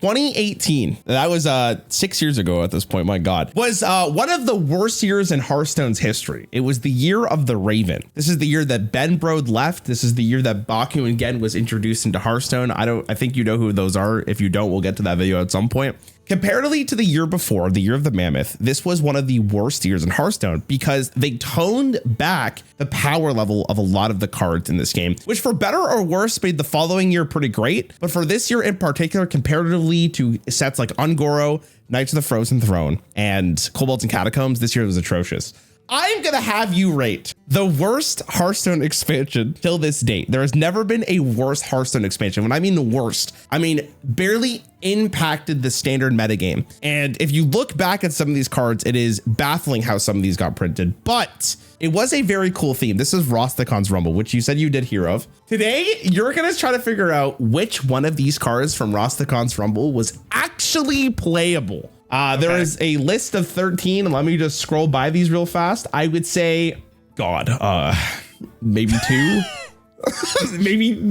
2018, that was 6 years ago at this point, my God, was one of the worst years in Hearthstone's history. It was the year of the Raven. This is the year that Ben Brode left. This is the year that Baku and Gen was introduced into Hearthstone. I think you know who those are. If you don't, we'll get to that video at some point. Comparatively to the year before, the year of the Mammoth, this was one of the worst years in Hearthstone because they toned back the power level of a lot of the cards in this game, which for better or worse made the following year pretty great. But for this year in particular, comparatively to sets like Ungoro, Knights of the Frozen Throne, and Kobolds and Catacombs, this year was atrocious. I'm going to have you rate the worst Hearthstone expansion till this date. There has never been a worse Hearthstone expansion. When I mean the worst, I mean barely impacted the standard metagame. And if you look back at some of these cards, it is baffling how some of these got printed, but it was a very cool theme. This is Rostakon's Rumble, which you said you did hear of. Today, you're going to try to figure out which one of these cards from Rostakon's Rumble was actually playable. There is a list of 13. Let me just scroll by these real fast. I would say, God, maybe 2.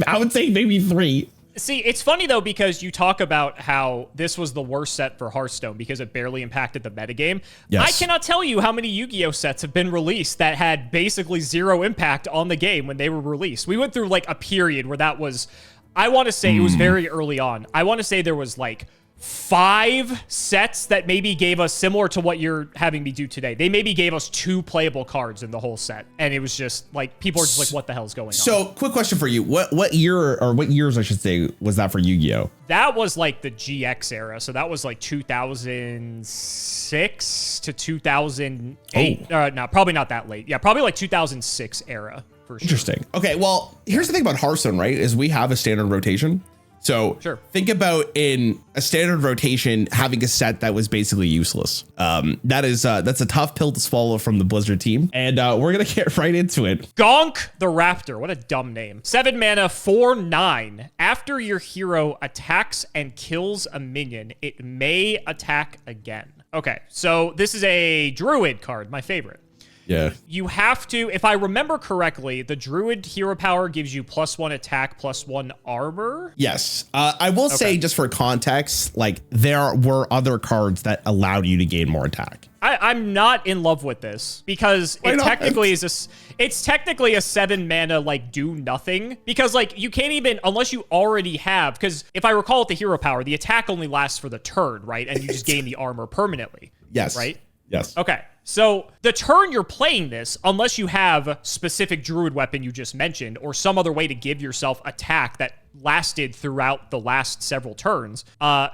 I would say maybe 3. See, it's funny though, because you talk about how this was the worst set for Hearthstone because it barely impacted the metagame. Yes. I cannot tell you how many Yu-Gi-Oh sets have been released that had basically zero impact on the game when they were released. We went through like a period where that was, I want to say it was very early on. I want to say there was like 5 sets that maybe gave us, similar to what you're having me do today, they maybe gave us 2 playable cards in the whole set, and it was just like people are just like, what the hell is going on? So quick question for you, what year, or what years I should say, was that for Yu-Gi-Oh? That was like the GX era, so that was like 2006 to 2008. No, probably not that late. Yeah, probably like 2006 era for sure. Interesting. Okay, well, here's the thing about Hearthstone, right, is we have a standard rotation. So think about in a standard rotation having a set that was basically useless. That's a tough pill to swallow from the Blizzard team, and we're gonna get right into it. Gonk the Raptor, what a dumb name. 7 mana, 4/9. After your hero attacks and kills a minion, it may attack again. Okay, so this is a Druid card, my favorite. Yeah. You have to, if I remember correctly, the Druid hero power gives you +1 attack, +1 armor. Yes. I will say, just for context, like there were other cards that allowed you to gain more attack. I'm not in love with this because it technically is it's technically a 7 mana like do nothing, because like you can't even, unless you already have, because if I recall with the hero power, the attack only lasts for the turn, right? And you just gain the armor permanently. Yes. Right? Yes. Okay. So the turn you're playing this, unless you have specific Druid weapon you just mentioned, or some other way to give yourself attack that lasted throughout the last several turns,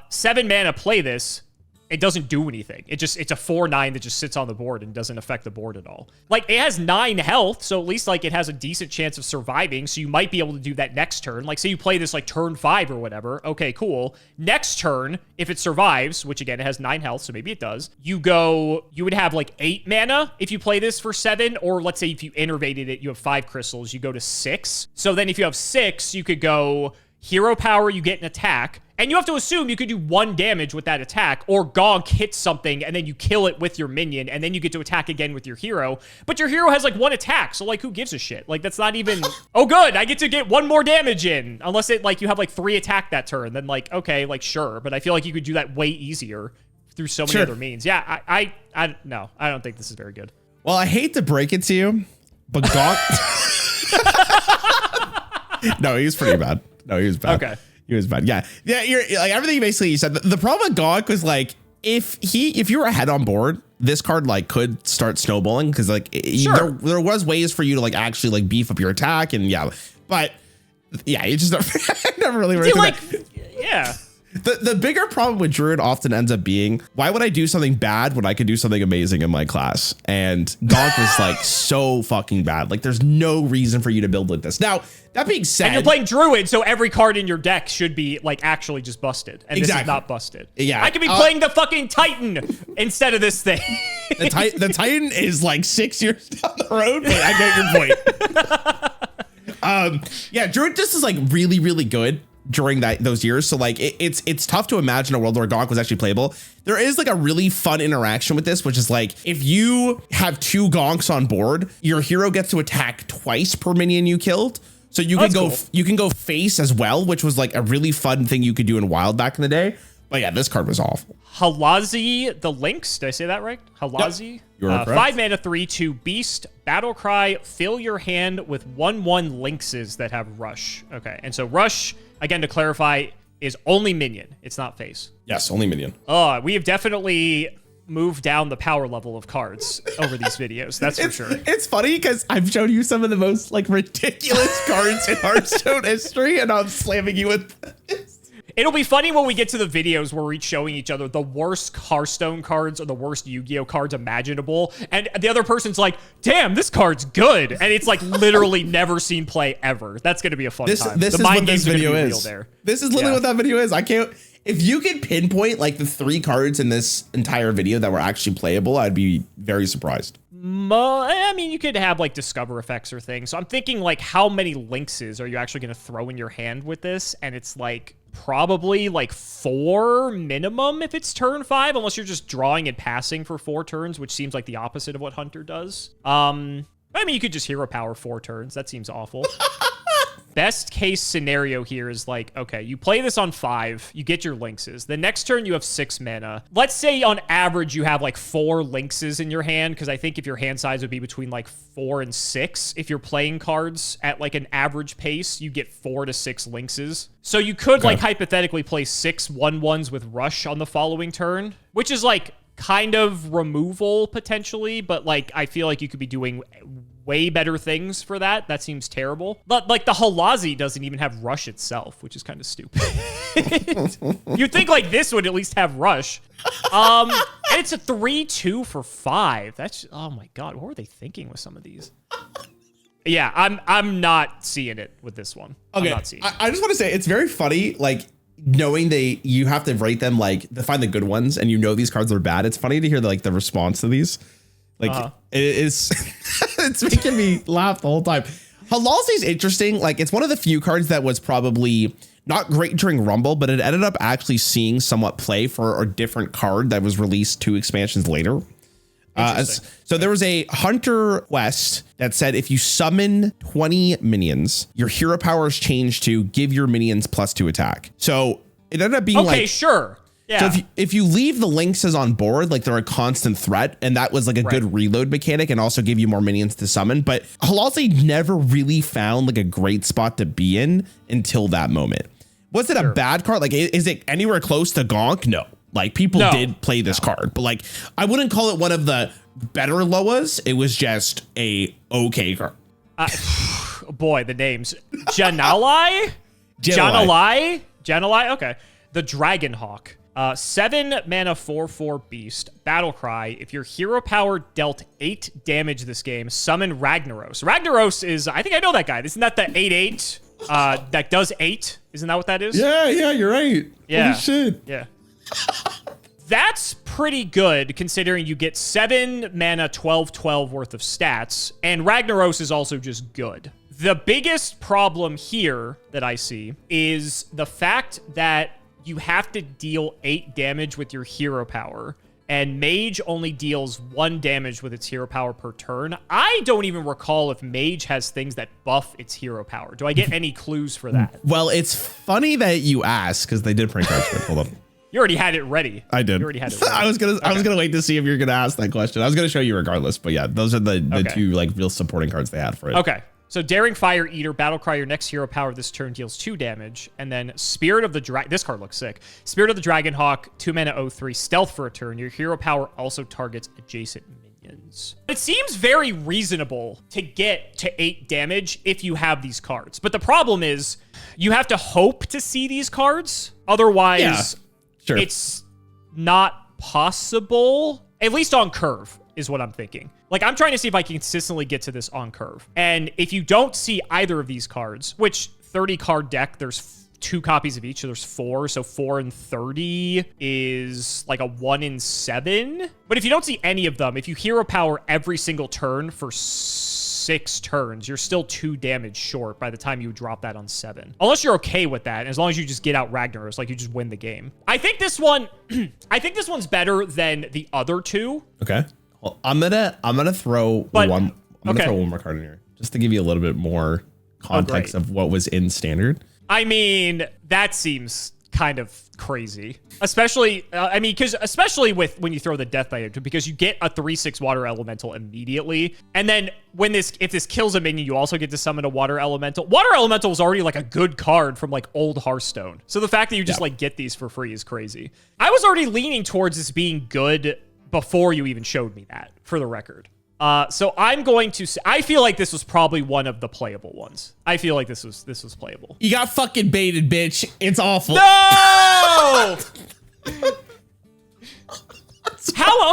7 mana play this, it doesn't do anything. It's a 4/9 that just sits on the board and doesn't affect the board at all. Like, it has 9 health, so at least like it has a decent chance of surviving, so you might be able to do that next turn. Like, say you play this like turn 5 or whatever. Okay, cool. Next turn, if it survives, which again, it has 9 health, so maybe it does, you would have like 8 mana if you play this for 7, or let's say if you innervated it, you have 5 crystals, you go to 6. So then if you have 6, you could go hero power, you get an attack, and you have to assume you could do 1 damage with that attack, or Gonk hits something and then you kill it with your minion, and then you get to attack again with your hero. But your hero has like 1 attack, so like who gives a shit? Like that's not even, oh good, I get to get 1 more damage in. Unless it like you have like 3 attack that turn, then like, okay, like sure. But I feel like you could do that way easier through so many other means. Yeah, no, I don't think this is very good. Well, I hate to break it to you, but Gonk... No, he was pretty bad. No, he was bad. Okay. He was bad. Yeah. You're like everything basically you said. The problem with Gonk was like, if you were ahead on board, this card like could start snowballing, because like there was ways for you to like actually like beef up your attack, and but you just never really The bigger problem with Druid often ends up being, why would I do something bad when I could do something amazing in my class? And Gonk was like so fucking bad. Like there's no reason for you to build like this. Now, that being said, and you're playing Druid, so every card in your deck should be like actually just busted. And this is not busted. Yeah. I could be playing the fucking Titan instead of this thing. The Titan is like 6 years down the road, but I get your point. Druid just is like really, really good during those years. So like it's tough to imagine a world where Gonk was actually playable. There is like a really fun interaction with this, which is like, if you have 2 Gonks on board, your hero gets to attack twice per minion you killed. So you can go face as well, which was like a really fun thing you could do in Wild back in the day. But yeah, this card was awful. Hali The Lynx. Did I say that right? Hali. Yep. You are correct. 5 mana, 3/2 beast. Battlecry. Fill your hand with 1/1 lynxes that have rush. Okay, and so rush, again to clarify, is only minion. It's not face. Yes, only minion. We have definitely moved down the power level of cards over these videos. That's for sure. It's funny because I've shown you some of the most like ridiculous cards in Hearthstone history, and I'm slamming you with this. It'll be funny when we get to the videos where we're each showing each other the worst Hearthstone cards or the worst Yu-Gi-Oh cards imaginable. And the other person's like, damn, this card's good. And it's like literally never seen play ever. That's going to be a fun time. This is what this video is. This is literally what that video is. I can't. If you could pinpoint like the 3 cards in this entire video that were actually playable, I'd be very surprised. I mean, you could have like discover effects or things. So I'm thinking like how many lynxes are you actually going to throw in your hand with this? And it's like probably like 4 minimum if it's turn 5, unless you're just drawing and passing for 4 turns, which seems like the opposite of what Hunter does. I mean, you could just hero power 4 turns. That seems awful. Best case scenario here is like, okay, you play this on 5, you get your lynxes. The next turn you have 6 mana. Let's say on average you have like 4 lynxes in your hand, because I think if your hand size would be between like 4 and 6, if you're playing cards at like an average pace, you get 4 to 6 lynxes. So you could like hypothetically play 6 1/1s with rush on the following turn, which is like kind of removal potentially, but like I feel like you could be doing way better things for that. That seems terrible. But like the Hali doesn't even have rush itself, which is kind of stupid. You'd think like this would at least have rush. And it's a 3/2 for 5. That's, oh my God, what were they thinking with some of these? Yeah, I'm not seeing it with this one. Okay, I'm not seeing it. I just want to say it's very funny, like knowing you have to rate them, like to find the good ones, and you know these cards are bad. It's funny to hear like the response to these. Like it is, it's making me laugh the whole time. Halsey's interesting. Like it's one of the few cards that was probably not great during Rumble, but it ended up actually seeing somewhat play for a different card that was released 2 expansions later. So there was a Hunter quest that said if you summon 20 minions, your hero powers change to give your minions +2 attack. So it ended up being okay, sure. Yeah. So if you leave the lynxes on board, like they're a constant threat, and that was like a good reload mechanic and also give you more minions to summon. But Halsey never really found like a great spot to be in until that moment. Was it a bad card? Like, is it anywhere close to Gonk? No. Like people did play this card, but like I wouldn't call it one of the better Loas. It was just a okay card. Boy, the names. Janalai? Janalai? Okay. The Dragonhawk. 7 mana 4/4 beast. Battlecry. If your hero power dealt 8 damage this game, summon Ragnaros. Ragnaros is, I think I know that guy. Isn't that the 8/8 that does 8? Isn't that what that is? Yeah, you're right. Yeah. Holy shit. Yeah. That's pretty good considering you get 7 mana 12/12 worth of stats, and Ragnaros is also just good. The biggest problem here that I see is the fact that you have to deal 8 damage with your hero power, and Mage only deals 1 damage with its hero power per turn. I don't even recall if Mage has things that buff its hero power. Do I get any clues for that? Well, it's funny that you ask because they did print cards for it. Hold on. You already had it ready. I did. You already had it ready. I was gonna wait to see if you're gonna ask that question. I was gonna show you regardless, but yeah, those are the 2 like real supporting cards they had for it. Okay. So Daring Fire Eater, Battlecry, your next hero power this turn deals 2 damage. And then Spirit of the Dragon, this card looks sick. Spirit of the Dragonhawk, 2 mana 0/3, stealth for a turn. Your hero power also targets adjacent minions. It seems very reasonable to get to 8 damage if you have these cards. But the problem is you have to hope to see these cards. Otherwise, it's not possible, at least on curve is what I'm thinking. Like, I'm trying to see if I can consistently get to this on curve. And if you don't see either of these cards, which 30 card deck, there's 2 copies of each, so there's 4. So 4 and 30 is like a 1 in 7. But if you don't see any of them, if you hero power every single turn for 6 turns, you're still 2 damage short by the time you drop that on 7. Unless you're okay with that, as long as you just get out Ragnaros, like you just win the game. I think this one, I think this one's better than the other 2. Okay. Well, I'm gonna throw one more card in here just to give you a little bit more context of what was in standard. I mean, that seems kind of crazy, especially because especially with when you throw the death knight into, because you get a 3/6 water elemental immediately, and then if this kills a minion, you also get to summon a water elemental. Water elemental was already like a good card from like old Hearthstone, so the fact that you just like get these for free is crazy. I was already leaning towards this being good before you even showed me that, for the record. So I'm going to say, I feel like this was probably one of the playable ones. I feel like this was playable. You got fucking baited, bitch. It's awful. No!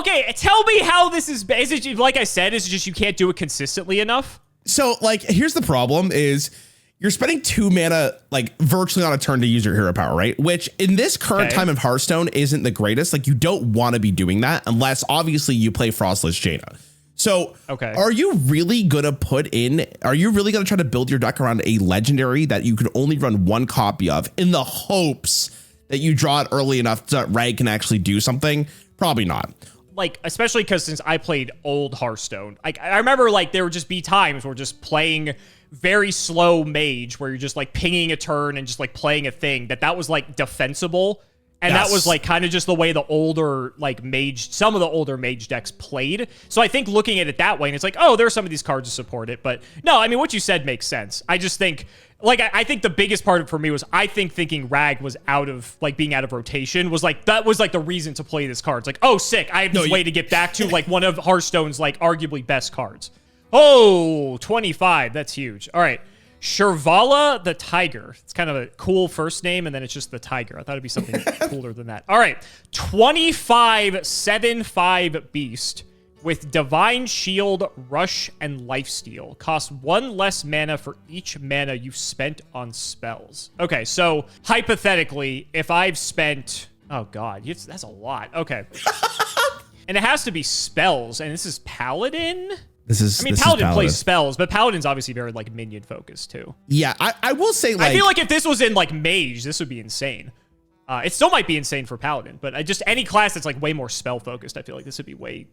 Okay, tell me how this is it, like I said, is it just you can't do it consistently enough? So, like, here's the problem is you're spending 2 mana, like, virtually on a turn to use your hero power, right? Which, in this current time of Hearthstone, isn't the greatest. Like, you don't want to be doing that unless, obviously, you play Frostless Jaina. So, are you really going to try to build your deck around a legendary that you can only run 1 copy of in the hopes that you draw it early enough so that Rag can actually do something? Probably not. Like, especially because since I played old Hearthstone, like, I remember, like, there would just be times where just playing very slow mage where you're just, like, pinging a turn and just, like, playing a thing that was, like, defensible. And that was like kind of just the way the older like some of the older mage decks played. So I think looking at it that way, and it's like, oh, there are some of these cards to support it. But no, I mean, what you said makes sense. I just think, like, I think the biggest part of it for me was thinking Rag was being out of rotation was like, that was like the reason to play this card. It's like, oh, sick. I have this way to get back to like one of Hearthstone's like arguably best cards. Oh, 25. That's huge. All right. Shirvala the Tiger. It's kind of a cool first name, and then it's just the Tiger. I thought it'd be something cooler than that. All right. 25/7/5 beast with Divine Shield, Rush, and Lifesteal. Costs 1 less mana for each mana you've spent on spells. Okay, so hypothetically, if I've spent... Oh, God. That's a lot. Okay. And it has to be spells, and this is Paladin? Paladin plays spells, but Paladin's obviously very, like, minion-focused, too. Yeah, I will say, like... I feel like if this was in, like, Mage, this would be insane. It still might be insane for Paladin, but just any class that's, like, way more spell-focused, I feel like this would be way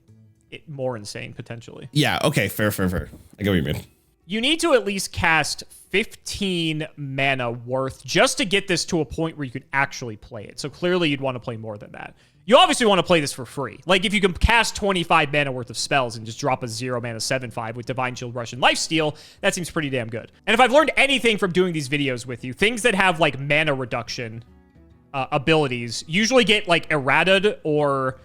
more insane, potentially. Yeah, okay, fair. I get what you mean. You need to at least cast 15 mana worth just to get this to a point where you could actually play it. So clearly you'd want to play more than that. You obviously want to play this for free. Like, if you can cast 25 mana worth of spells and just drop a 0 mana 7/5 with Divine Shield, Rush, and Lifesteal, that seems pretty damn good. And if I've learned anything from doing these videos with you, things that have, like, mana reduction abilities usually get, like, errated or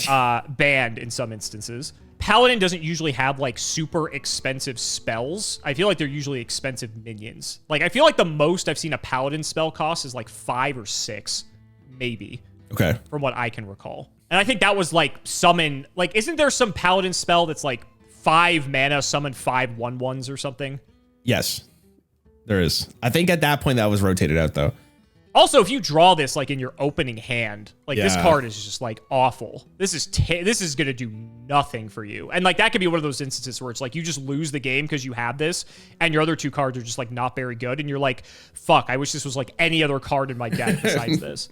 banned in some instances. Paladin doesn't usually have, like, super expensive spells. I feel like they're usually expensive minions. Like, I feel like the most I've seen a Paladin spell cost is, like, 5 or 6, maybe. Okay. From what I can recall. And I think that was like summon, like, isn't there some Paladin spell that's like 5 mana, summon 5 1/1s or something? Yes, there is. I think at that point that was rotated out though. Also, if you draw this like in your opening hand, like this card is just like awful. This is going to do nothing for you. And like that could be one of those instances where it's like you just lose the game because you have this and your other 2 cards are just like not very good. And you're like, fuck, I wish this was like any other card in my deck besides this.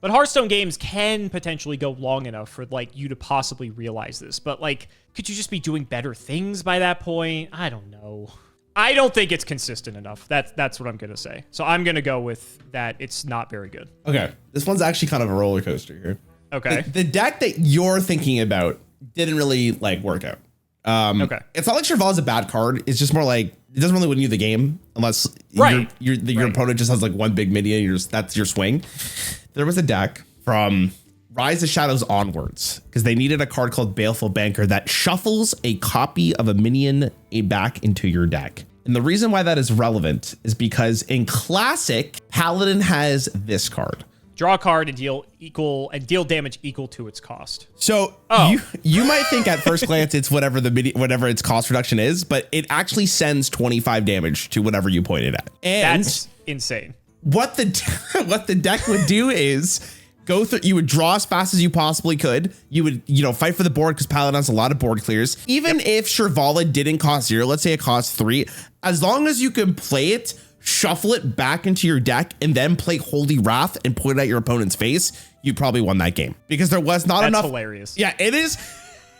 But Hearthstone games can potentially go long enough for, like, you to possibly realize this. But, like, could you just be doing better things by that point? I don't know. I don't think it's consistent enough. That's what I'm going to say. So I'm going to go with that it's not very good. Okay. This one's actually kind of a roller coaster here. Okay. The deck that you're thinking about didn't really, like, work out. Okay. It's not like Shirval's a bad card. It's just more like, it doesn't really win you the game unless your opponent just has, like, 1 big minion. That's your swing. There was a deck from Rise of Shadows onwards because they needed a card called Baleful Banker that shuffles a copy of a minion back into your deck. And the reason why that is relevant is because in Classic, Paladin has this card. Draw a card and deal damage equal to its cost. So you might think at first glance it's whatever its cost reduction is, but it actually sends 25 damage to whatever you point it at. And that's insane. What the deck would do is go through. You would draw as fast as you possibly could. You would, fight for the board because Paladin has a lot of board clears. Even if Shirvala didn't cost 0, let's say it costs 3, as long as you can play it, shuffle it back into your deck, and then play Holy Wrath and put it at your opponent's face, you probably won that game because there was not enough. That's hilarious. Yeah, it is.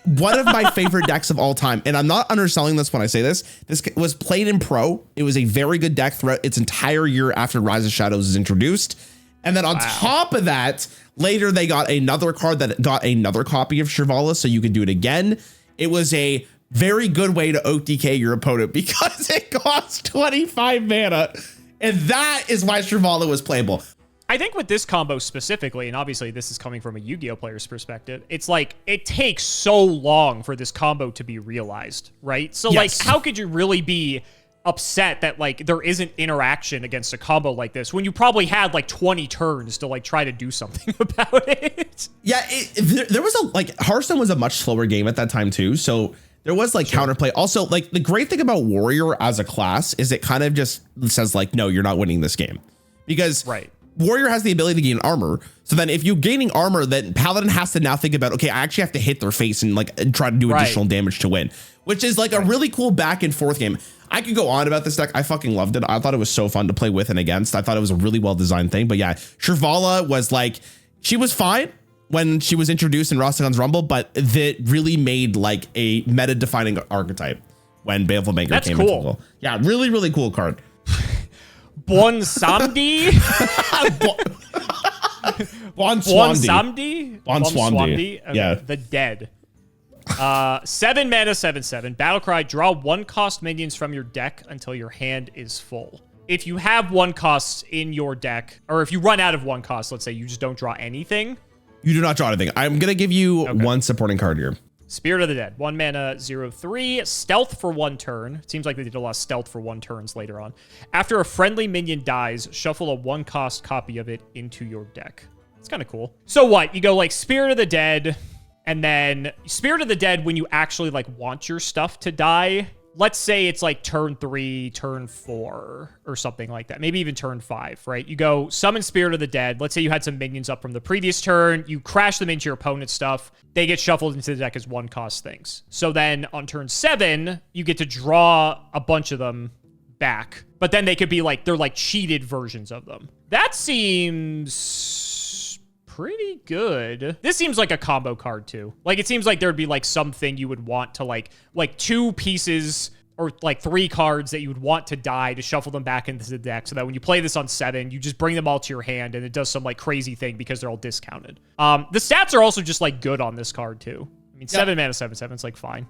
one of my favorite decks of all time. And I'm not underselling this when I say this. This was played in Pro. It was a very good deck throughout its entire year after Rise of Shadows was introduced. And then on top of that, later they got another card that got another copy of Shivala, so you could do it again. It was a very good way to OTK your opponent because it costs 25 mana. And that is why Shivala was playable. I think with this combo specifically, and obviously this is coming from a Yu-Gi-Oh player's perspective, it's like it takes so long for this combo to be realized, right? So like, how could you really be upset that like there isn't interaction against a combo like this when you probably had like 20 turns to like try to do something about it? Yeah, there was Hearthstone was a much slower game at that time too, so there was like counterplay. Also, like the great thing about Warrior as a class is it kind of just says like, no, you're not winning this game because Warrior has the ability to gain armor. So then if you're gaining armor, then Paladin has to now think about, okay, I actually have to hit their face and like try to do additional damage to win, which is like a really cool back and forth game. I could go on about this deck. I fucking loved it. I thought it was so fun to play with and against. I thought it was a really well designed thing. But yeah, Shivala was like, she was fine when she was introduced in Rostagon's Rumble, but that really made like a meta defining archetype when Baleful Banker came into the Yeah, really, really cool card. Bonsamdi? Bonsamdi? Bonsamdi? Okay. Yeah. The Dead. 7 mana, 7/7. Battlecry, draw 1-cost minions from your deck until your hand is full. If you have 1 costs in your deck, or if you run out of 1 cost, let's say you just don't draw anything. You do not draw anything. I'm going to give you one supporting card here. Spirit of the Dead, 1 mana, 0/3, stealth for 1 turn. It seems like they did a lot of stealth for 1 turns later on. After a friendly minion dies, shuffle a 1-cost copy of it into your deck. It's kind of cool. So what? You go like Spirit of the Dead, and then Spirit of the Dead when you actually like want your stuff to die. Let's say it's like turn 3, turn 4, or something like that. Maybe even turn 5, right? You go summon Spirit of the Dead. Let's say you had some minions up from the previous turn. You crash them into your opponent's stuff. They get shuffled into the deck as 1-cost things. So then on turn 7, you get to draw a bunch of them back. But then they could be like, they're like cheated versions of them. That seems pretty good. This seems like a combo card too. Like it seems like there'd be like something you would want to like 2 pieces or like 3 cards that you would want to die to shuffle them back into the deck so that when you play this on 7, you just bring them all to your hand and it does some like crazy thing because they're all discounted. The stats are also just like good on this card too. I mean, 7 mana, 7/7, it's like fine.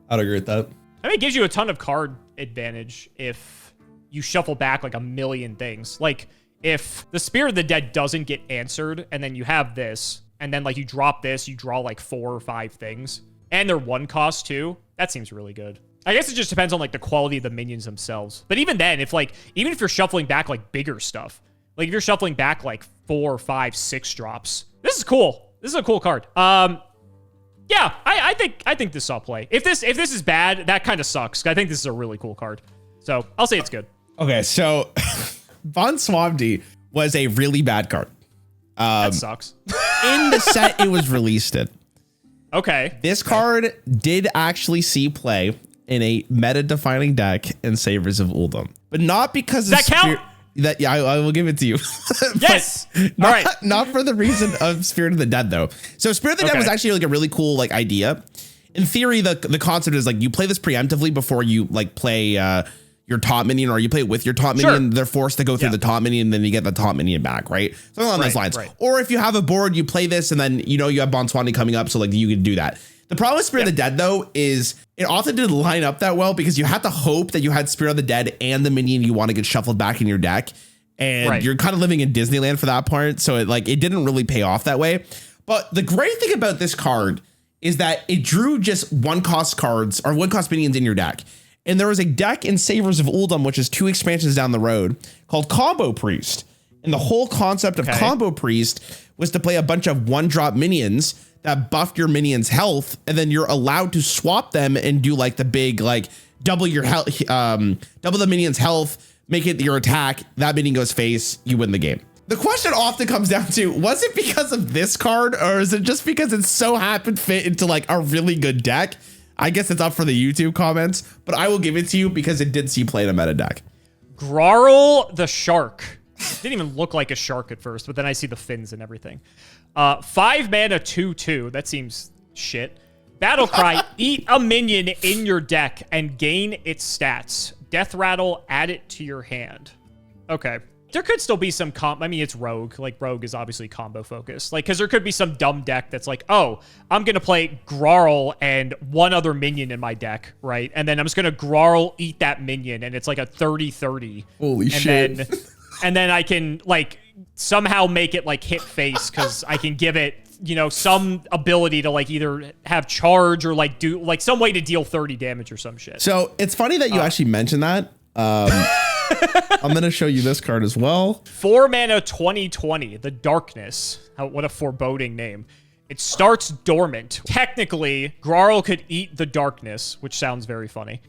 I'd agree with that. I mean, it gives you a ton of card advantage if you shuffle back like a million things. Like if the Spirit of the Dead doesn't get answered and then you have this and then like you drop this, you draw like 4 or 5 things and they're 1 cost too. That seems really good. I guess it just depends on like the quality of the minions themselves. But even then, even if you're shuffling back like bigger stuff, like if you're shuffling back like 4, 5, 6 drops, this is cool. This is a cool card. Yeah, I think this saw play. If this is bad, that kind of sucks. I think this is a really cool card. So I'll say it's good. Okay, so Bonsamdi was a really bad card. That sucks. In the set it was released in. Okay. This card did actually see play in a meta-defining deck in Savers of Uldum, but not because of count? I will give it to you. Yes. All right. Not for the reason of Spirit of the Dead though. So Spirit of the Dead was actually like a really cool like idea. In theory, the concept is like you play this preemptively before you like play your top minion, or you play it with your top minion. They're forced to go through the top minion, and then you get the top minion back, right? Something along those lines. Right. Or if you have a board, you play this, and then you have Bonsamdi coming up, so like you could do that. The problem with Spirit of the Dead though is it often didn't line up that well because you had to hope that you had Spirit of the Dead and the minion you want to get shuffled back in your deck, and you're kind of living in Disneyland for that part. So it didn't really pay off that way. But the great thing about this card is that it drew just 1-cost cards or 1-cost minions in your deck. And there was a deck in Savers of Uldum, which is 2 expansions down the road, called Combo Priest. And the whole concept of Combo Priest was to play a bunch of 1-drop minions that buffed your minions' health, and then you're allowed to swap them and do like the big like double your health, double the minion's health, make it your attack. That minion goes face, you win the game. The question often comes down to, was it because of this card, or is it just because it so happened fit into like a really good deck? I guess it's up for the YouTube comments, but I will give it to you because it did see play in a meta deck. Rarral the Shark. Didn't even look like a shark at first, but then I see the fins and everything. 5 mana, 2/2. That seems shit. Battlecry, eat a minion in your deck and gain its stats. Death Rattle, add it to your hand. Okay. There could still be some I mean, it's Rogue. Like, Rogue is obviously combo focused. Like, because there could be some dumb deck that's like, oh, I'm going to play Grarl and one other minion in my deck, right? And then I'm just going to Grarl eat that minion, and it's like a 30-30. Holy shit. And then I can, like, somehow make it, like, hit face, because I can give it, you know, some ability to, like, either have charge or, like, do, like, some way to deal 30 damage or some shit. So, it's funny that you actually mentioned that. I'm going to show you this card as well. 4 mana 2020, the Darkness. What a foreboding name. It starts dormant. Technically, Grarl could eat the Darkness, which sounds very funny.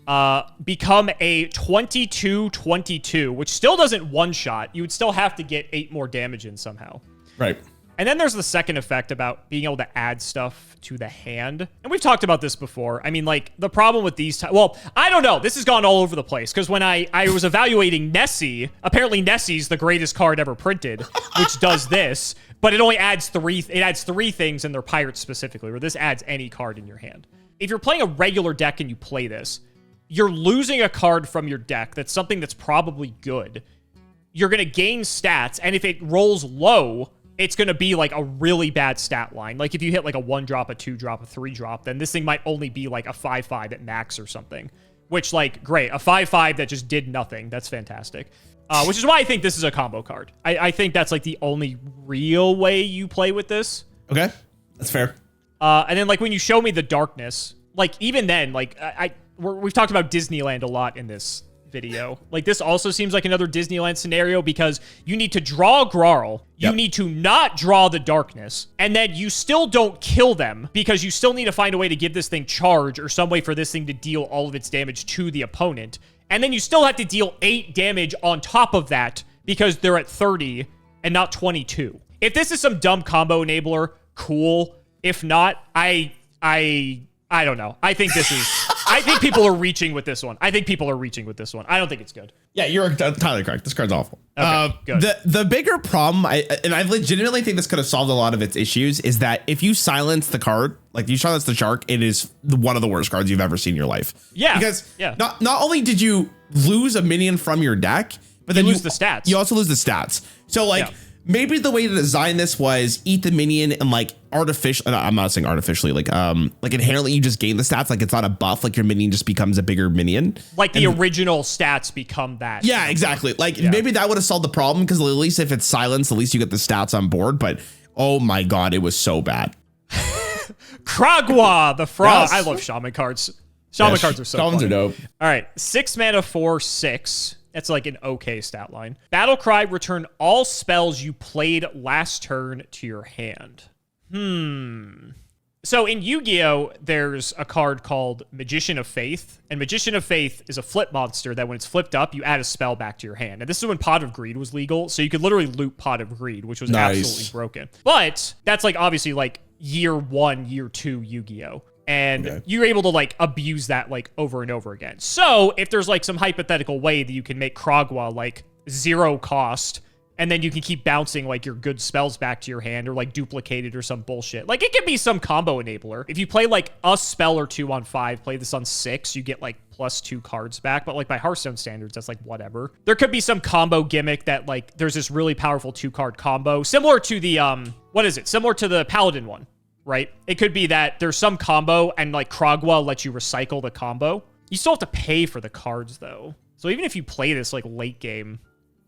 Become a 22-22, which still doesn't one-shot. You would still have to get 8 more damage in somehow. Right. And then there's the second effect about being able to add stuff to the hand. And we've talked about this before. I mean, like, the problem with these... Well, I don't know. This has gone all over the place. Because when I was evaluating Nessie, apparently Nessie's the greatest card ever printed, which does this. But it only adds 3... It adds 3 things, and they're pirates specifically, where this adds any card in your hand. If you're playing a regular deck and you play this, you're losing a card from your deck that's something that's probably good. You're going to gain stats, and if it rolls low... it's going to be like a really bad stat line. Like if you hit like a 1-drop, a 2-drop, a 3-drop, then this thing might only be like a 5-5 at max or something. Which, like, great. A 5-5 that just did nothing. That's fantastic. Which is why I think this is a combo card. I think that's like the only real way you play with this. Okay, that's fair. And then like when you show me the Darkness, like even then, like we've talked about Disneyland a lot in this video. Like this also seems like another Disneyland scenario because you need to draw Grarl, you need to not draw the Darkness, and then you still don't kill them because you still need to find a way to give this thing charge or some way for this thing to deal all of its damage to the opponent. And then you still have to deal 8 damage on top of that because they're at 30 and not 22. If this is some dumb combo enabler, cool. If not, I don't know. I think this is... I think people are reaching with this one. I don't think it's good. Yeah, you're entirely correct. This card's awful. Okay, good. The bigger problem, and I legitimately think this could have solved a lot of its issues, is that if you silence the card, like you silence the shark, it is one of the worst cards you've ever seen in your life. Yeah. Because not only did you lose a minion from your deck, but then you lose the stats. You also lose the stats. So like... maybe the way to design this was eat the minion and like artificial. I'm not saying artificially, like inherently you just gain the stats. Like it's not a buff. Like your minion just becomes a bigger minion. Like the original stats become that. Yeah, exactly. Like maybe that would have solved the problem because at least if it's silenced, at least you get the stats on board. But oh my God, it was so bad. Kagwa, the frog. Yes. I love shaman cards. Shaman cards are so Shamans funny. are dope. All right. 6 mana, 4/6. That's like an okay stat line. Battlecry, return all spells you played last turn to your hand. So in Yu-Gi-Oh, there's a card called Magician of Faith. And Magician of Faith is a flip monster that when it's flipped up, you add a spell back to your hand. And this is when Pot of Greed was legal. So you could literally loot Pot of Greed, which was absolutely broken. But that's like obviously like year 1, year 2 Yu-Gi-Oh. And you're able to, like, abuse that, like, over and over again. So, if there's, like, some hypothetical way that you can make Kagwa, like, 0 cost, and then you can keep bouncing, like, your good spells back to your hand, or, like, duplicated or some bullshit. Like, it could be some combo enabler. If you play, like, a spell or 2 on 5, play this on 6, you get, like, +2 cards back. But, like, by Hearthstone standards, that's, like, whatever. There could be some combo gimmick that, like, there's this really powerful 2-card combo. Similar to the, Similar to the Paladin one. Right? It could be that there's some combo and like Kagwa lets you recycle the combo. You still have to pay for the cards though. So even if you play this like late game,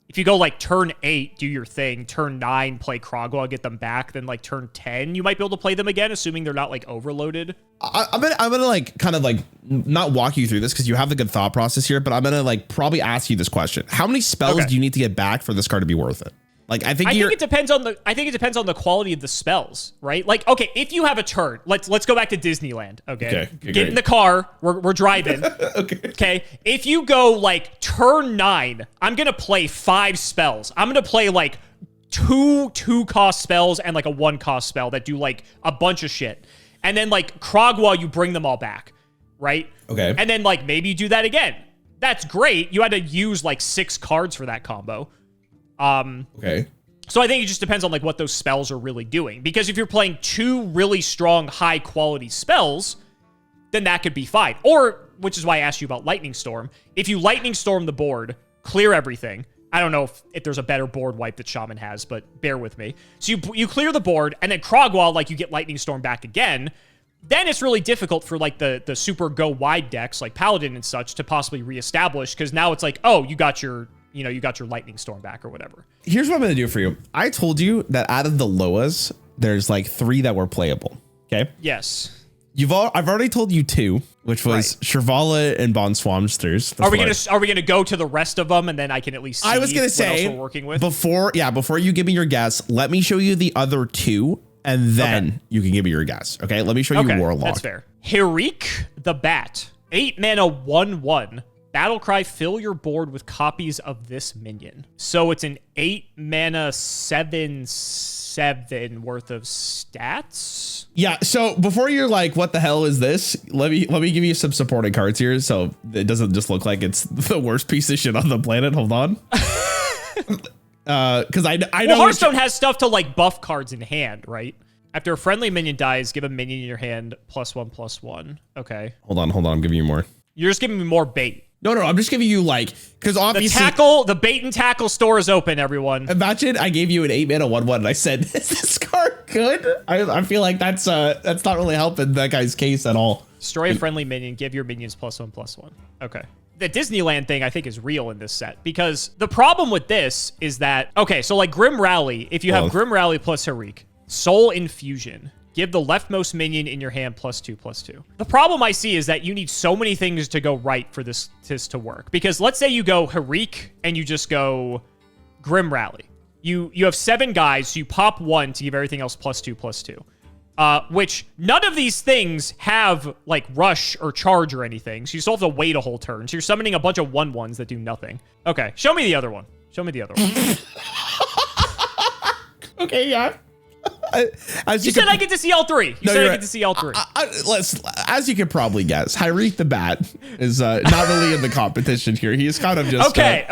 if you go like turn 8, do your thing, turn 9, play Kagwa, get them back, then like turn 10, you might be able to play them again, assuming they're not like overloaded. I'm gonna like kind of like not walk you through this because you have the good thought process here, but I'm gonna like probably ask you this question. How many spells do you need to get back for this card to be worth it? Like I think it depends on the quality of the spells, right? Like, okay, if you have a turn, let's go back to Disneyland. Okay. Get in the car. We're driving. Okay. If you go like turn 9, I'm gonna play 5 spells. I'm gonna play like 2 cost spells and like a 1 cost spell that do like a bunch of shit. And then like Kagwa, you bring them all back, right? Okay. And then like maybe you do that again. That's great. You had to use like 6 cards for that combo. Okay. So I think it just depends on like what those spells are really doing. Because if you're playing 2 really strong, high quality spells, then that could be fine. Or, which is why I asked you about Lightning Storm. If you Lightning Storm the board, clear everything. I don't know if there's a better board wipe that Shaman has, but bear with me. So you clear the board, and then Krogwa, like, you get Lightning Storm back again. Then it's really difficult for, like, the super go wide decks, like Paladin and such, to possibly reestablish, because now it's like, oh, you got your Lightning Storm back or whatever. Here's what I'm going to do for you. I told you that out of the Loas, there's like 3 that were playable. Okay? Yes. I've already told you 2, which was Shirvala and Bond Swamsters. Are we gonna go to the rest of them, and then I can at least see I was gonna say what else we're working with? before you give me your guess, let me show you the other 2, and then you can give me your guess. Okay, let me show you Warlock. That's fair. Herk the Bat, 8 mana, 1/1. Battlecry, fill your board with copies of this minion. So it's an 8 mana 7/7 worth of stats. Yeah. So before you're like, what the hell is this? Let me give you some supporting cards here, so it doesn't just look like it's the worst piece of shit on the planet. Hold on. Because I know Hearthstone has stuff to like buff cards in hand, right? After a friendly minion dies, give a minion in your hand +1/+1. Okay. Hold on. I'm giving you more. You're just giving me more bait. No, I'm just giving you like, because obviously the bait and tackle store is open, everyone. Imagine I gave you an 8 mana 1/1 and I said, is this card good? I feel like that's not really helping that guy's case at all. Destroy a friendly minion, give your minions +1/+1. Okay. The Disneyland thing I think is real in this set, because the problem with this is that, okay, so like Grim Rally, if you have Grim Rally plus Herk, Soul Infusion, give the leftmost minion in your hand +2/+2. The problem I see is that you need so many things to go right for this to work. Because let's say you go Herk and you just go Grim Rally. You have 7 guys, so you pop 1 to give everything else +2/+2. Which none of these things have like rush or charge or anything. So you still have to wait a whole turn. So you're summoning a bunch of 1/1s that do nothing. Okay, show me the other one. Okay, yeah. You said I get to see all 3. You said I get to see all 3. As you can probably guess, Hali The Bat is not really in the competition here. He is kind of just okay,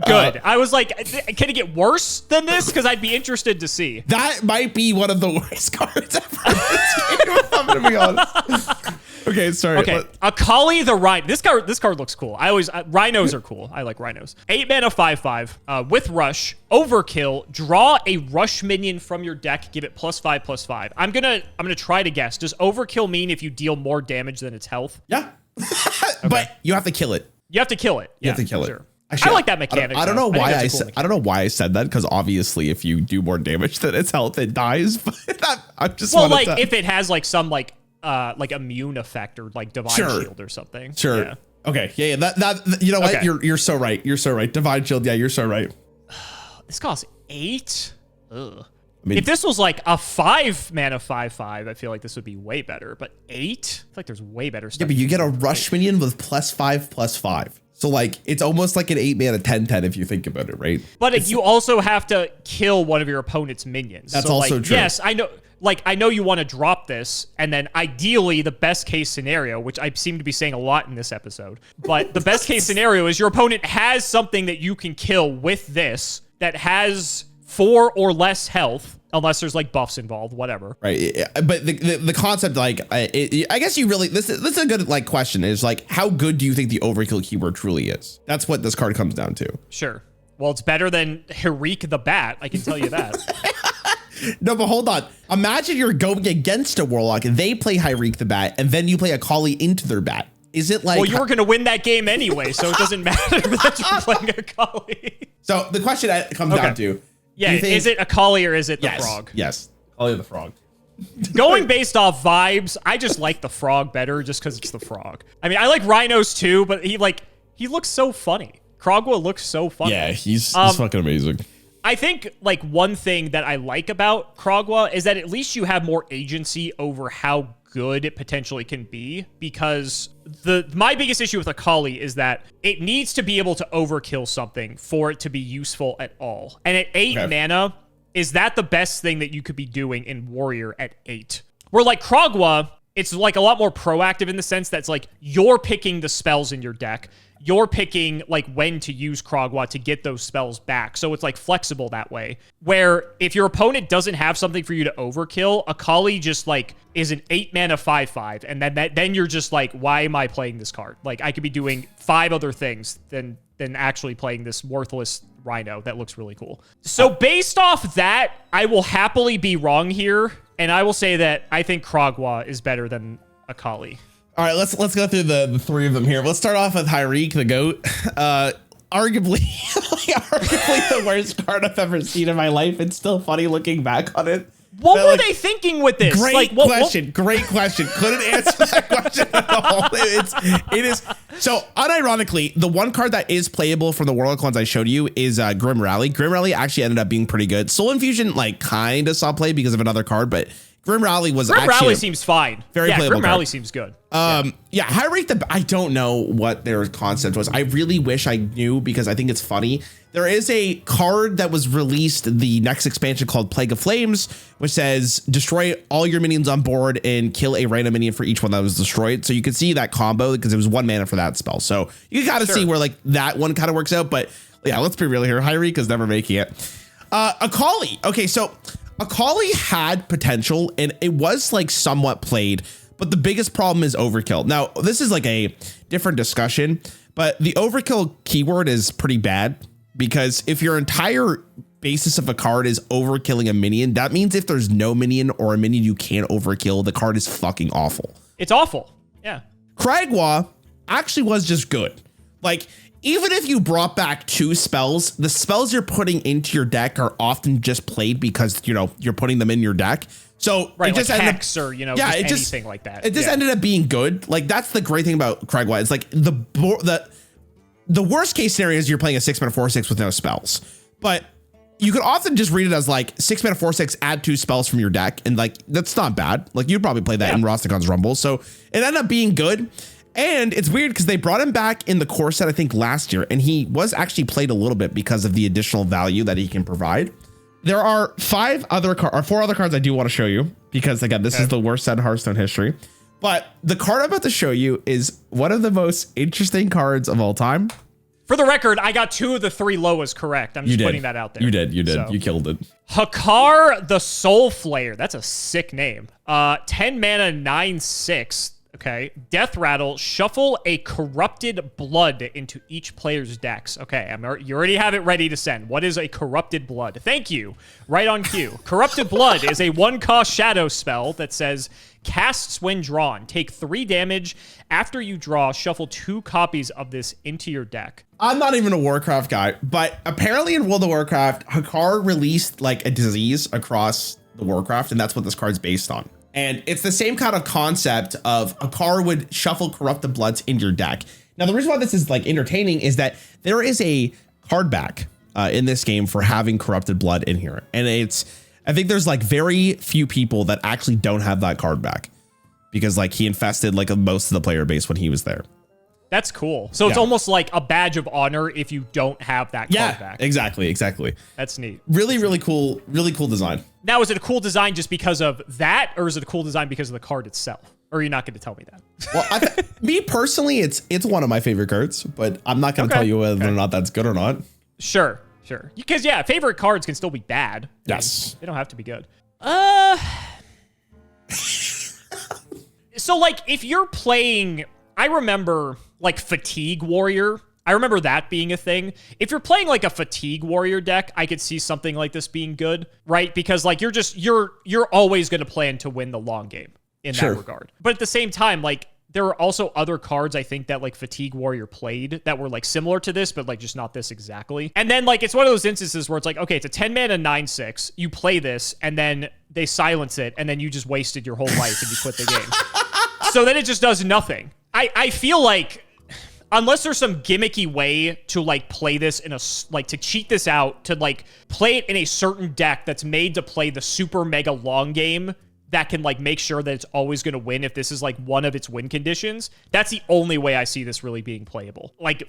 good. I was like, can it get worse than this? Because I'd be interested to see. That might be one of the worst cards ever in this game, if I'm gonna be honest. Okay, sorry. Okay, Hali The Rhino. This card looks cool. Rhinos are cool. I like Rhinos. 8 mana 5/5 with Rush, Overkill. Draw a Rush minion from your deck. Give it +5/+5. I'm gonna try to guess. Does Overkill mean if you deal more damage than its health? Yeah, but you have to kill it. You have to kill it. You have to kill it. Sure. Actually, I like that mechanic. I don't know why I said that, because obviously if you do more damage than its health, it dies. But I'm just if it has like some like immune effect or like divine shield or something. Sure. Yeah. Okay. Yeah. That you know what? You're so right. You're so right. Divine shield. Yeah, you're so right. This costs 8. Ugh. I mean, if this was like a 5 mana 5/5, I feel like this would be way better. But 8? I feel like there's way better stuff. Yeah, but you get a rush minion with +5/+5. So like it's almost like an 8 mana 10/10 if you think about it, right? But you also have to kill one of your opponent's minions. That's also true. Yes, I know. Like, I know you want to drop this, and then ideally the best case scenario, which I seem to be saying a lot in this episode, but the best case scenario is your opponent has something that you can kill with this that has 4 or less health, unless there's like buffs involved, whatever. Right. But the concept, like, I guess you really, this is a good like question, is like, how good do you think the Overkill keyword truly is? That's what this card comes down to. Sure. Well, it's better than Herk the Bat, I can tell you that. No, but hold on. Imagine you're going against a Warlock and they play Herk the Bat, and then you play a Kali into their bat. Is it like... Well, you were going to win that game anyway, so it doesn't matter that you're playing a Kali. So the question comes down to... Yeah, is it a Kali or is it the frog? Yes, Kali the frog. Going based off vibes, I just like the frog better just because it's the frog. I mean, I like Rhinos too, but he looks so funny. Kagwa looks so funny. Yeah, he's fucking amazing. I think like one thing that I like about Kagwa is that at least you have more agency over how good it potentially can be, because my biggest issue with a Kali is that it needs to be able to overkill something for it to be useful at all. And at 8 mana, is that the best thing that you could be doing in Warrior at 8? Where like Kagwa, it's like a lot more proactive in the sense that's like you're picking the spells in your deck. You're picking like when to use Kagwa to get those spells back. So it's like flexible that way. Where if your opponent doesn't have something for you to overkill, Akali just like is an 8-mana 5/5. And then you're just like, why am I playing this card? Like I could be doing 5 other things than actually playing this worthless Rhino that looks really cool. So based off that, I will happily be wrong here. And I will say that I think Kagwa is better than Akali. All right, let's go through the 3 of them here. Let's start off with Herk, the GOAT. Arguably the worst card I've ever seen in my life. It's still funny looking back on it. What were they thinking with this? Great question. Great question. Couldn't answer that question at all. It is. So unironically, the one card that is playable from the World Clones I showed you is Grim Rally. Grim Rally actually ended up being pretty good. Soul Infusion like kind of saw play because of another card, but Grim Rally was Grim Rally seems fine. Very playable Grim card. Rally seems good. Yeah, Herk, I don't know what their concept was. I really wish I knew because I think it's funny. There is a card that was released the next expansion called Plague of Flames, which says destroy all your minions on board and kill a random minion for each one that was destroyed. So you can see that combo because it was 1 mana for that spell. So you can kind of see where like that one kind of works out. But yeah, let's be real here. Herk is never making it. Akali. Okay, so Akali had potential and it was like somewhat played, but the biggest problem is overkill. Now, this is like a different discussion, but the overkill keyword is pretty bad because if your entire basis of a card is overkilling a minion, that means if there's no minion or a minion you can't overkill, the card is fucking awful. It's awful. Yeah. Kagwa actually was just good. Like, even if you brought back 2 spells, the spells you're putting into your deck are often just played because, you know, you're putting them in your deck. So right, it just like ended Hex or, you know, yeah, just it anything like that. It just ended up being good. Like, that's the great thing about Kagwa. It's like the worst case scenario is you're playing a 6-mana 4/6 with no spells. But you could often just read it as like 6-mana 4/6, add 2 spells from your deck. And like, that's not bad. Like, you'd probably play that in Rostakon's Rumble. So it ended up being good. And it's weird because they brought him back in the core set, I think, last year, and he was actually played a little bit because of the additional value that he can provide. There are 4 other cards I do want to show you because, again, this is the worst set in Hearthstone history. But the card I'm about to show you is one of the most interesting cards of all time. For the record, I got 2 of the 3 lowest correct. I'm just putting that out there. You did. So. You killed it. Hakar the Soul Flayer. That's a sick name. 10 mana, 9/6. Okay, Death Rattle, shuffle a Corrupted Blood into each player's decks. Okay, you already have it ready to send. What is a Corrupted Blood? Thank you. Right on cue. Corrupted Blood is a 1-cost shadow spell that says, casts when drawn. Take 3 damage. After you draw, shuffle 2 copies of this into your deck. I'm not even a Warcraft guy, but apparently in World of Warcraft, Hakar released like a disease across the Warcraft, and that's what this card's based on. And it's the same kind of concept of a card would shuffle Corrupted Bloods in your deck. Now, the reason why this is like entertaining is that there is a card back in this game for having Corrupted Blood in here. And I think there's like very few people that actually don't have that card back because like he infested like most of the player base when he was there. That's cool. So it's almost like a badge of honor if you don't have that card back. Exactly. That's neat. Really cool design. Now, is it a cool design just because of that, or is it a cool design because of the card itself? Or are you not going to tell me that? Well, me personally, it's one of my favorite cards, but I'm not going to tell you whether or not that's good or not. Sure. Because favorite cards can still be bad. Yes. They don't have to be good. So like if you're playing, I remember like Fatigue Warrior. I remember that being a thing. If you're playing like a Fatigue Warrior deck, I could see something like this being good, right? Because like you're always going to plan to win the long game in that regard. But at the same time, like there are also other cards I think that like Fatigue Warrior played that were like similar to this, but like just not this exactly. And then like it's one of those instances where it's like, okay, it's a 10 mana 9/6. You play this and then they silence it and then you just wasted your whole life and you quit the game. So then it just does nothing. I feel like unless there's some gimmicky way to like play this in a, like to cheat this out, to like play it in a certain deck that's made to play the super mega long game that can like make sure that it's always going to win if this is like one of its win conditions, that's the only way I see this really being playable. Like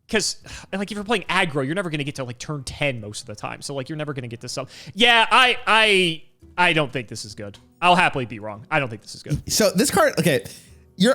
because like if you're playing aggro, you're never going to get to like turn 10 most of the time. So like you're never going to get to some. Yeah, I don't think this is good. I'll happily be wrong. I don't think this is good. So this card, okay,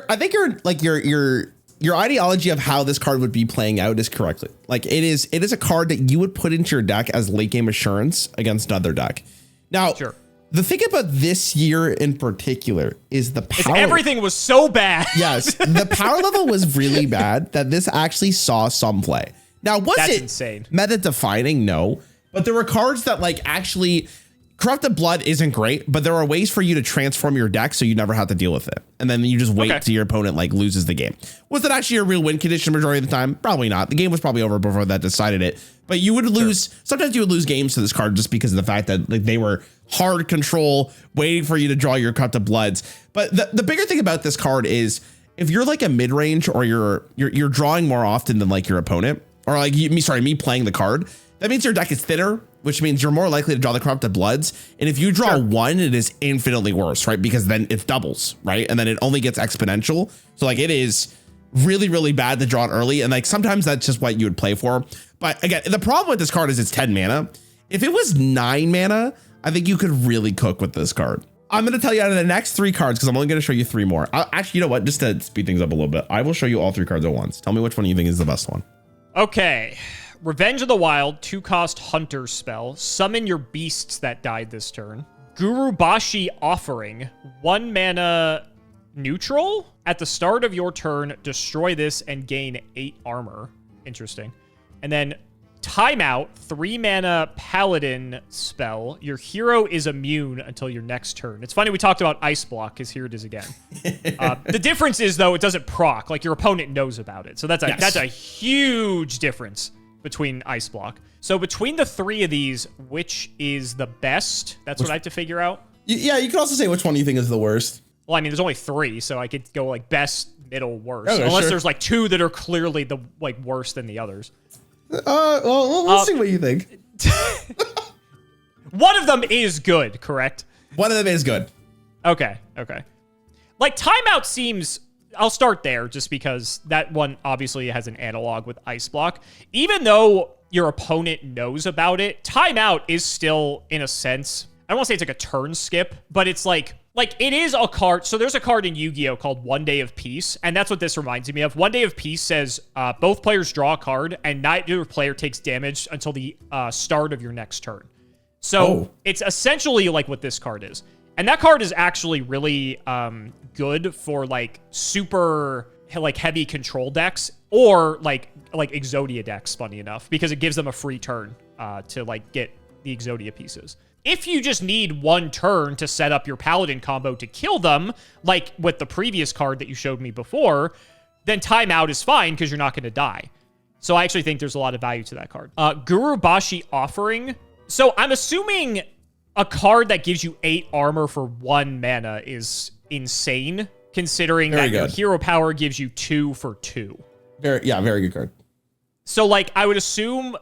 I think your ideology of how this card would be playing out is correctly. Like it is a card that you would put into your deck as late game assurance against another deck. Now, sure. The thing about this year in particular is the power. Everything was so bad. Yes, the power level was really bad that this actually saw some play. Now, was That's it insane. Meta defining? No, but there were cards that like actually. Corrupted Blood isn't great, but there are ways for you to transform your deck so you never have to deal with it. And then you just wait till your opponent like loses the game. Was it actually a real win condition majority of the time? Probably not. The game was probably over before that decided it. But you would lose. Sometimes you would lose games to this card just because of the fact that like they were hard control, waiting for you to draw your Corrupted Bloods. But the bigger thing about this card is if you're like a mid range or you're drawing more often than like your opponent, or like me playing the card, that means your deck is thinner, which means you're more likely to draw the Corrupted Bloods. And if you draw one, it is infinitely worse, right? Because then it doubles, right? And then it only gets exponential. So like it is really, really bad to draw it early. And like sometimes that's just what you would play for. But again, the problem with this card is it's 10 mana. If it was 9 mana, I think you could really cook with this card. I'm going to tell you out of the next 3 cards, because I'm only going to show you 3 more. Actually, you know what? Just to speed things up a little bit, I will show you all 3 cards at once. Tell me which one you think is the best one. Okay. Revenge of the Wild, 2-cost Hunter spell. Summon your beasts that died this turn. Gurubashi Offering, 1 mana neutral. At the start of your turn, destroy this and gain 8 armor. Interesting. And then Timeout, 3 mana Paladin spell. Your hero is immune until your next turn. It's funny we talked about Ice Block, because here it is again. The difference is, though, it doesn't proc. Like, your opponent knows about it. So that's a huge difference between Ice Block. So between the 3 of these, which is the best? That's what I have to figure out. Yeah, you could also say which one you think is the worst. Well, I mean, there's only 3, so I could go like best, middle, worst. Okay, unless sure. there's like 2 that are clearly the like worse than the others. Well, we'll see what you think. One of them is good, correct? One of them is good. Okay. Like Timeout seems. I'll start there just because that one obviously has an analog with Ice Block. Even though your opponent knows about it, Timeout is still, in a sense, I don't want to say it's like a turn skip, but it's like it is a card. So there's a card in Yu-Gi-Oh! Called One Day of Peace, and that's what this reminds me of. One Day of Peace says both players draw a card, and neither player takes damage until the start of your next turn. So it's essentially like what this card is. And that card is actually really good for like super like heavy control decks or like Exodia decks, funny enough, because it gives them a free turn to like get the Exodia pieces. If you just need 1 turn to set up your Paladin combo to kill them, like with the previous card that you showed me before, then Timeout is fine because you're not going to die. So I actually think there's a lot of value to that card. Gurubashi Offering. So I'm assuming a card that gives you 8 armor for 1 mana is insane, considering that your hero power gives you 2 for 2. Very good card. So, like, I would assume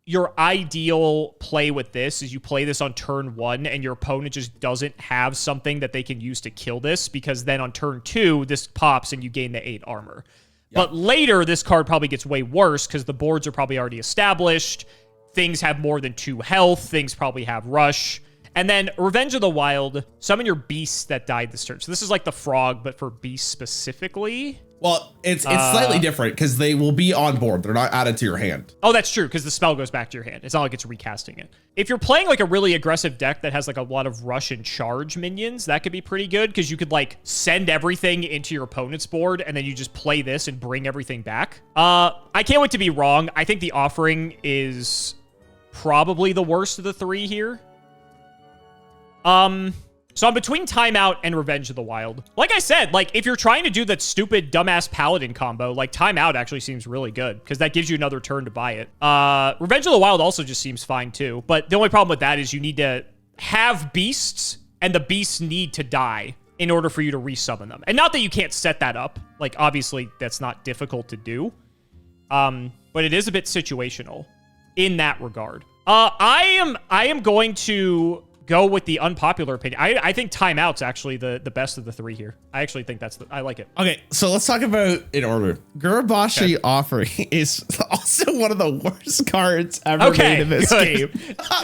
your ideal play with this is you play this on turn 1, and your opponent just doesn't have something that they can use to kill this, because then on turn 2, this pops and you gain the 8 armor. Yep. But later, this card probably gets way worse, because the boards are probably already established. Things have more than 2 health. Things probably have rush. And then Revenge of the Wild, summon your beasts that died this turn. So this is like the frog, but for beasts specifically. Well, it's slightly different because they will be on board. They're not added to your hand. Oh, that's true, because the spell goes back to your hand. It's not like it's recasting it. If you're playing like a really aggressive deck that has like a lot of rush and charge minions, that could be pretty good, because you could like send everything into your opponent's board and then you just play this and bring everything back. I can't wait to be wrong. I think the Offering is probably the worst of the 3 here. So I'm between Timeout and Revenge of the Wild. Like I said, like if you're trying to do that stupid dumbass Paladin combo, like Timeout actually seems really good, because that gives you another turn to buy it. Revenge of the Wild also just seems fine too, but the only problem with that is you need to have beasts, and the beasts need to die in order for you to resummon them. And not that you can't set that up. Like obviously that's not difficult to do. But it is a bit situational in that regard. I am going to go with the unpopular opinion. I think Timeout's actually the best of the three here. I actually think I like it. Okay, so let's talk about in order. Gurabashi Offering is also one of the worst cards ever made in this game.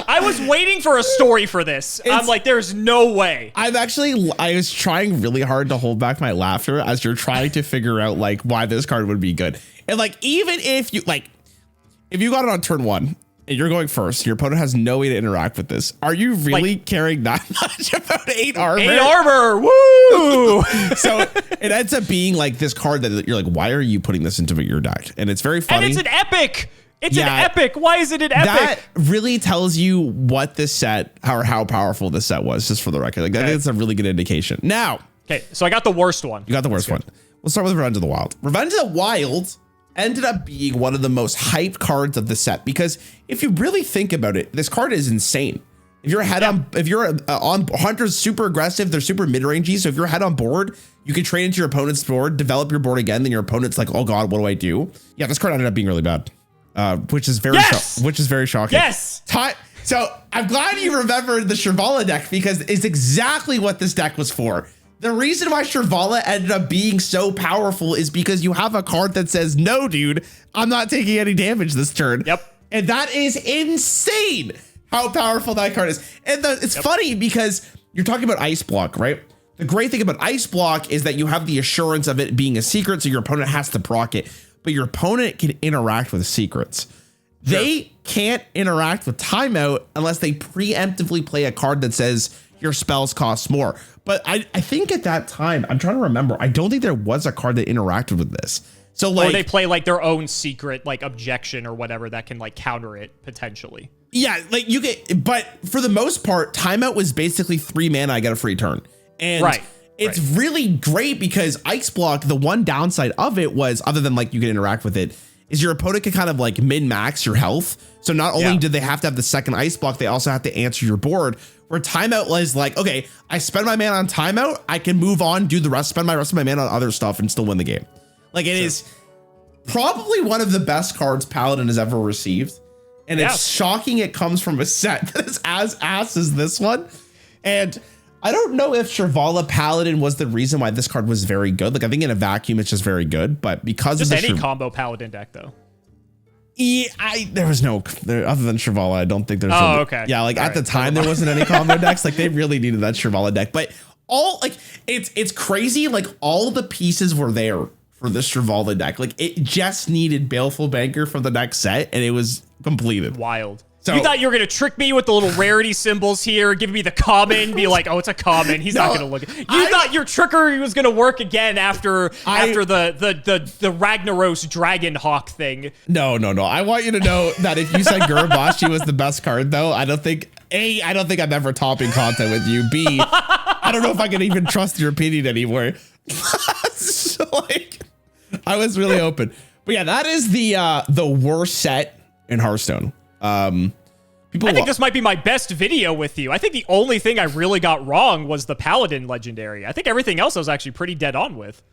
I was waiting for a story for this. I'm like, there's no way. I was trying really hard to hold back my laughter as you're trying to figure out like why this card would be good. And like, even if you got it on turn 1, and you're going first, your opponent has no way to interact with this. Are you really caring that much about 8 armor? 8 armor, woo! So it ends up being like this card that you're like, why are you putting this into your deck? And it's very funny. And it's an epic. It's an epic. Why is it an epic? That really tells you what this set, or how powerful this set was, just for the record. Like, I think it's a really good indication. Now. Okay, so I got the worst one. You got the worst one. We'll start with Revenge of the Wild. Revenge of the Wild ended up being one of the most hyped cards of the set, because if you really think about it, this card is insane. If you're on Hunter's super aggressive, they're super mid-rangey. So if you're ahead on board, you can trade into your opponent's board, develop your board again. Then your opponent's like, oh god, what do I do? Yeah, this card ended up being really bad, which is very shocking. Yes. So I'm glad you remembered the Shirvala deck, because it's exactly what this deck was for. The reason why Shirvala ended up being so powerful is because you have a card that says, no, dude, I'm not taking any damage this turn. Yep. And that is insane how powerful that card is. And it's funny because you're talking about Ice Block, right? The great thing about Ice Block is that you have the assurance of it being a secret, so your opponent has to proc it, but your opponent can interact with secrets. Sure. They can't interact with Timeout unless they preemptively play a card that says your spells cost more. But I think at that time, I'm trying to remember, I don't think there was a card that interacted with this. So like, or they play like their own secret like objection or whatever that can like counter it potentially. Yeah, like you get, but for the most part, Timeout was basically 3 mana, I get a free turn. And it's really great because Ice Block, the one downside of it was, other than like you can interact with it, is your opponent can kind of like min-max your health. So not only did they have to have the second Ice Block, they also have to answer your board. Where Timeout was like, okay, I spend my mana on Timeout, I can move on, do the rest, spend my rest of my mana on other stuff and still win the game. Like it is probably one of the best cards Paladin has ever received. And it's shocking it comes from a set that is as ass as this one. And I don't know if Shirvala Paladin was the reason why this card was very good. Like I think in a vacuum, it's just very good, but because just of any combo Paladin deck though. Yeah, there was no other than Shirvala. I don't think there's. Oh, okay. Yeah, like at the time there wasn't any combo decks. Like they really needed that Shirvala deck, but all like it's crazy. Like all the pieces were there for this Shirvala deck. Like it just needed Baleful Banker for the next set, and it was completed. Wild. So, you thought you were going to trick me with the little rarity symbols here, give me the common, be like, oh, it's a common. He's not going to look at it. You thought your trickery was going to work again after the Ragnaros Dragon Hawk thing. No. I want you to know that if you said Gurabashi was the best card, though, I don't think I'm ever topping content with you. B, I don't know if I can even trust your opinion anymore. So, like, I was really open. But yeah, that is the worst set in Hearthstone. I think this might be my best video with you. I think the only thing I really got wrong was the Paladin Legendary. I think everything else I was actually pretty dead on with.